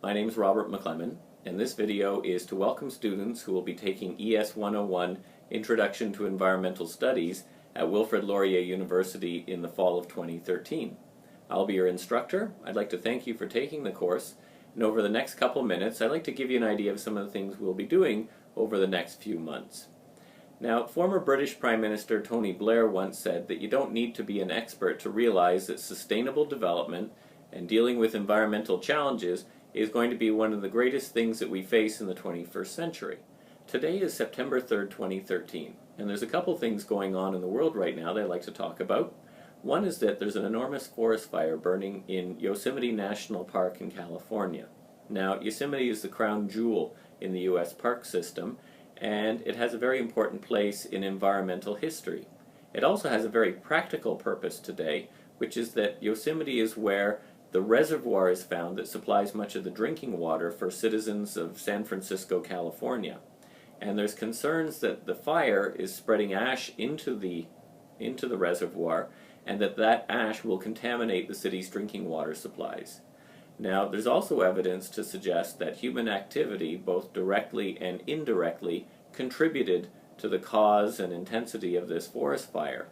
My name is Robert McClellan, and this video is to welcome students who will be taking ES101 Introduction to Environmental Studies at WIlfrid Laurier University in the fall of 2013. I'll be your instructor. I'd like to thank you for taking the course, and over the next couple minutes I'd like to give you an idea of some of the things we'll be doing over the next few months. Now, former British Prime Minister Tony Blair once said that you don't need to be an expert to realize that sustainable development and dealing with environmental challenges is going to be one of the greatest things that we face in the 21st century. Today is September 3rd, 2013, and there's a couple things going on in the world right now that I'd like to talk about. One is that there's an enormous forest fire burning in Yosemite National Park in California. Now, Yosemite is the crown jewel in the U.S. park system, and it has a very important place in environmental history. It also has a very practical purpose today, which is that Yosemite is where the reservoir is found that supplies much of the drinking water for citizens of San Francisco, California. And there's concerns that the fire is spreading ash into the reservoir, and that ash will contaminate the city's drinking water supplies. Now, there's also evidence to suggest that human activity, both directly and indirectly, contributed to the cause and intensity of this forest fire.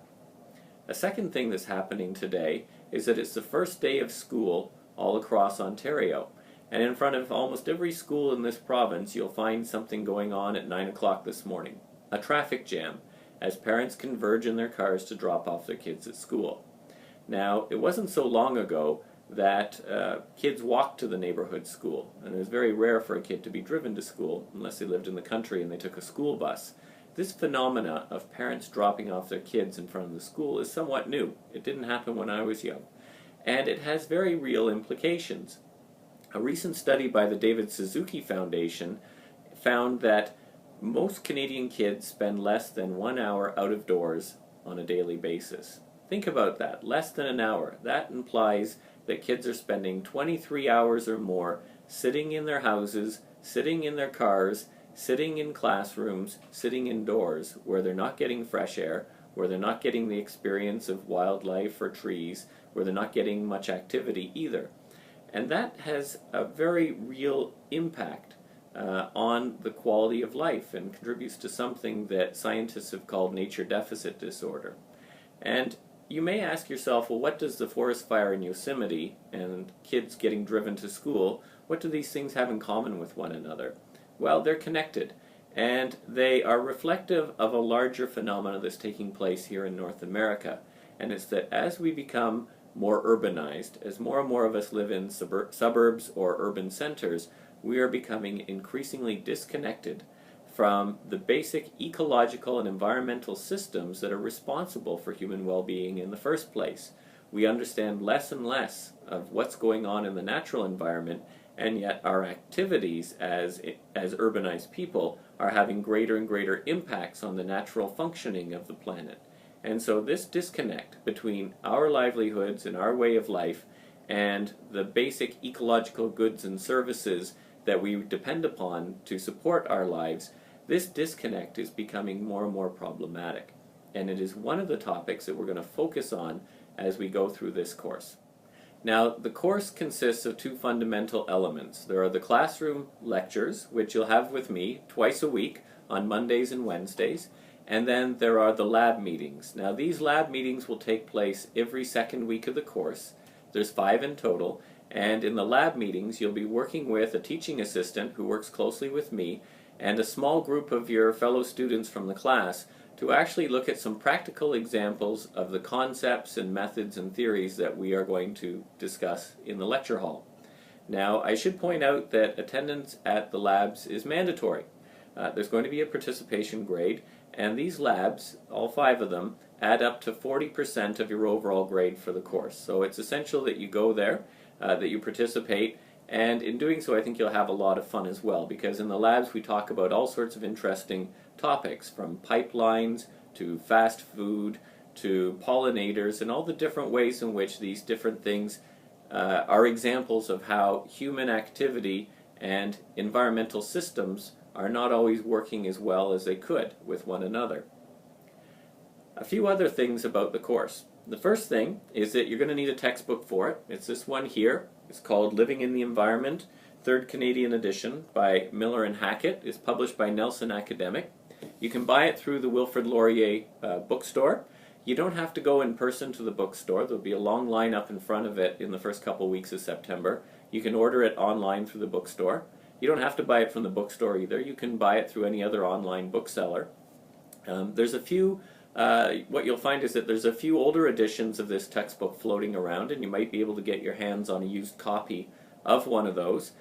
A second thing that's happening today is that it's the first day of school all across Ontario. And in front of almost every school in this province, you'll find something going on at 9 o'clock this morning. A traffic jam, as parents converge in their cars to drop off their kids at school. Now, it wasn't so long ago that kids walked to the neighborhood school, and it was very rare for a kid to be driven to school unless they lived in the country and they took a school bus. This phenomena of parents dropping off their kids in front of the school is somewhat new. It didn't happen when I was young, and it has very real implications. A recent study by the David Suzuki Foundation found that most Canadian kids spend less than 1 hour out of doors on a daily basis. Think about that, less than an hour. That implies that kids are spending 23 hours or more sitting in their houses, sitting in their cars, sitting in classrooms, sitting indoors, where they're not getting fresh air, where they're not getting the experience of wildlife or trees, where they're not getting much activity either. And that has a very real impact on the quality of life and contributes to something that scientists have called nature deficit disorder. And you may ask yourself, well, what does the forest fire in Yosemite and kids getting driven to school, what do these things have in common with one another? Well, they're connected, and they are reflective of a larger phenomenon that's taking place here in North America. And it's that as we become more urbanized, as more and more of us live in suburbs or urban centers, we are becoming increasingly disconnected from the basic ecological and environmental systems that are responsible for human well-being in the first place. We understand less and less of what's going on in the natural environment, and yet our activities as urbanized people are having greater and greater impacts on the natural functioning of the planet. And so this disconnect between our livelihoods and our way of life and the basic ecological goods and services that we depend upon to support our lives, this disconnect is becoming more and more problematic. And it is one of the topics that we're going to focus on as we go through this course. Now, the course consists of two fundamental elements. There are the classroom lectures, which you'll have with me twice a week on Mondays and Wednesdays, and then there are the lab meetings. Now, these lab meetings will take place every second week of the course. There's 5 in total, and in the lab meetings you'll be working with a teaching assistant who works closely with me and a small group of your fellow students from the class to actually look at some practical examples of the concepts and methods and theories that we are going to discuss in the lecture hall. Now, I should point out that attendance at the labs is mandatory. There's going to be a participation grade, and these labs, all 5 of them, add up to 40% of your overall grade for the course. So it's essential that you go there, that you participate, and in doing so I think you'll have a lot of fun as well, because in the labs we talk about all sorts of interesting topics, from pipelines to fast food to pollinators and all the different ways in which these different things are examples of how human activity and environmental systems are not always working as well as they could with one another. A few other things about the course. The first thing is that you're going to need a textbook for it. It's this one here. It's called Living in the Environment, third Canadian edition by Miller and Hackett, is published by Nelson Academic. You can buy it through the Wilfrid Laurier bookstore. You don't have to go in person to the bookstore. There'll be a long line up in front of it in the first couple weeks of September. You can order it online through the bookstore. You don't have to buy it from the bookstore either. You can buy it through any other online bookseller. There's a few, what you'll find is that there's a few older editions of this textbook floating around, and you might be able to get your hands on a used copy of one of those.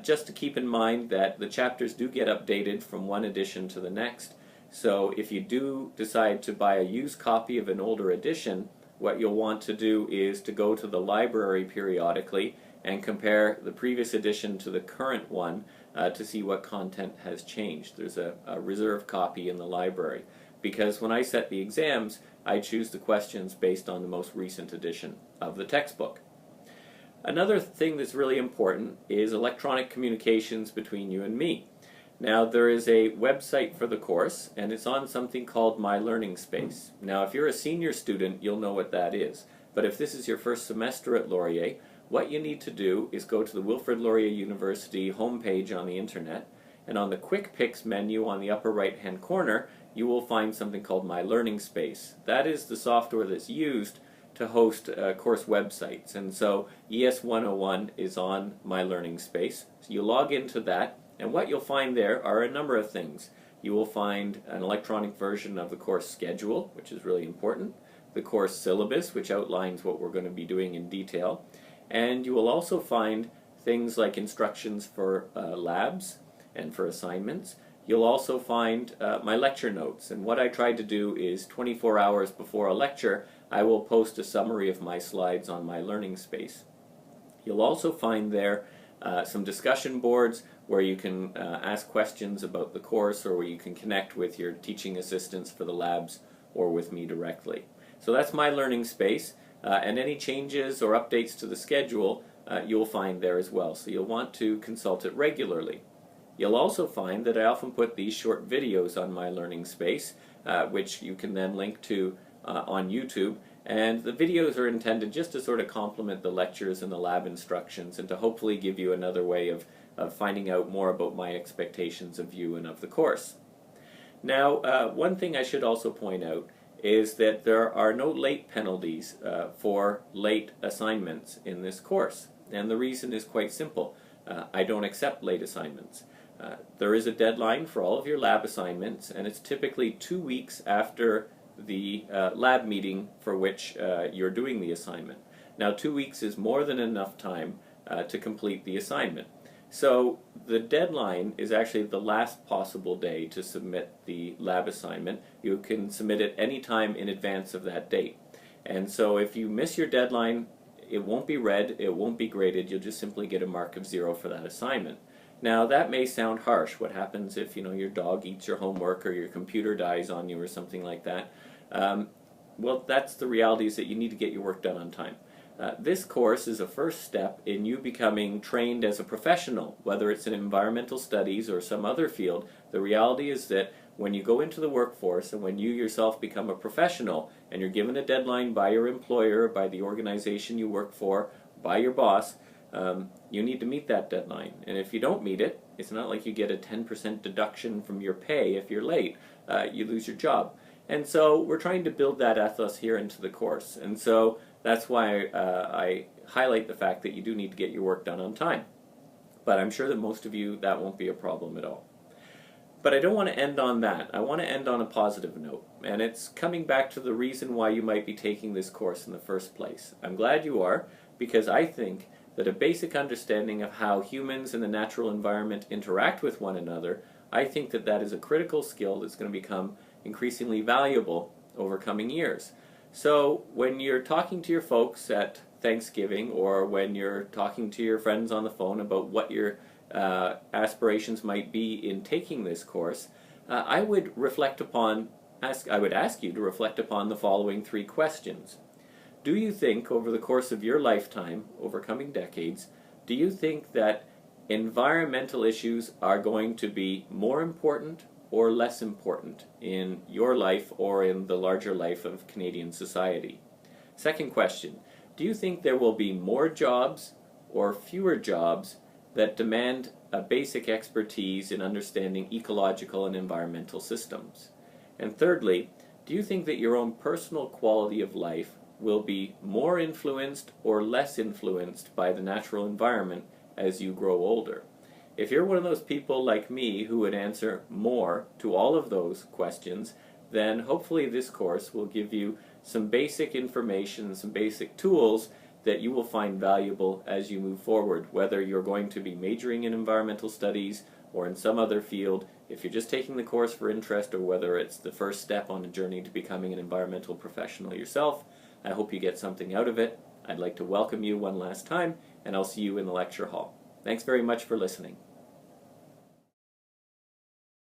Just to keep in mind that the chapters do get updated from one edition to the next. So if you do decide to buy a used copy of an older edition, what you'll want to do is to go to the library periodically and compare the previous edition to the current one to see what content has changed. There's a reserve copy in the library, because when I set the exams, I choose the questions based on the most recent edition of the textbook. Another thing that's really important is electronic communications between you and me. Now, there is a website for the course, and it's on something called MyLearningSpace. Now, if you're a senior student, you'll know what that is. But if this is your first semester at Laurier, what you need to do is go to the Wilfrid Laurier University homepage on the internet, and on the Quick Picks menu on the upper right-hand corner, you will find something called MyLearningSpace. That is the software that's used to host course websites, and so ES101 is on MyLearningSpace. So you log into that, and what you'll find there are a number of things. You will find an electronic version of the course schedule, which is really important, the course syllabus, which outlines what we're going to be doing in detail, and you will also find things like instructions for labs and for assignments. You'll also find my lecture notes, and what I tried to do is 24 hours before a lecture, I will post a summary of my slides on MyLearningSpace. You'll also find there some discussion boards where you can ask questions about the course, or where you can connect with your teaching assistants for the labs or with me directly. So that's MyLearningSpace, and any changes or updates to the schedule you'll find there as well, so you'll want to consult it regularly. You'll also find that I often put these short videos on MyLearningSpace, which you can then link to on YouTube, and the videos are intended just to sort of complement the lectures and the lab instructions, and to hopefully give you another way of finding out more about my expectations of you and of the course. Now, one thing I should also point out is that there are no late penalties for late assignments in this course, and the reason is quite simple. I don't accept late assignments. There is a deadline for all of your lab assignments, and it's typically 2 weeks after the lab meeting for which you're doing the assignment. Now, 2 weeks is more than enough time to complete the assignment. So the deadline is actually the last possible day to submit the lab assignment. You can submit it any time in advance of that date. And so if you miss your deadline, it won't be read, it won't be graded, you'll just simply get a mark of 0 for that assignment. Now, that may sound harsh. What happens if, your dog eats your homework, or your computer dies on you, or something like that? Well, that's the reality, is that you need to get your work done on time. This course is a first step in you becoming trained as a professional, whether it's in environmental studies or some other field. The reality is that when you go into the workforce, and when you yourself become a professional, and you're given a deadline by your employer, by the organization you work for, by your boss, you need to meet that deadline. And if you don't meet it, it's not like you get a 10% deduction from your pay if you're late. You lose your job. And so we're trying to build that ethos here into the course. And so that's why I highlight the fact that you do need to get your work done on time. But I'm sure that most of you, that won't be a problem at all. But I don't want to end on that. I want to end on a positive note. And it's coming back to the reason why you might be taking this course in the first place. I'm glad you are, because I think that a basic understanding of how humans and the natural environment interact with one another, I think that that is a critical skill that's going to become increasingly valuable over coming years. So when you're talking to your folks at Thanksgiving, or when you're talking to your friends on the phone about what your aspirations might be in taking this course, I would ask you to reflect upon the following 3 questions. Do you think, over the course of your lifetime, over coming decades, do you think that environmental issues are going to be more important or less important in your life or in the larger life of Canadian society? Second question, do you think there will be more jobs or fewer jobs that demand a basic expertise in understanding ecological and environmental systems? And thirdly, do you think that your own personal quality of life will be more influenced or less influenced by the natural environment as you grow older? If you're one of those people like me who would answer more to all of those questions, then hopefully this course will give you some basic information, some basic tools that you will find valuable as you move forward, whether you're going to be majoring in environmental studies or in some other field. If you're just taking the course for interest, or whether it's the first step on a journey to becoming an environmental professional yourself, I hope you get something out of it. I'd like to welcome you one last time, and I'll see you in the lecture hall. Thanks very much for listening.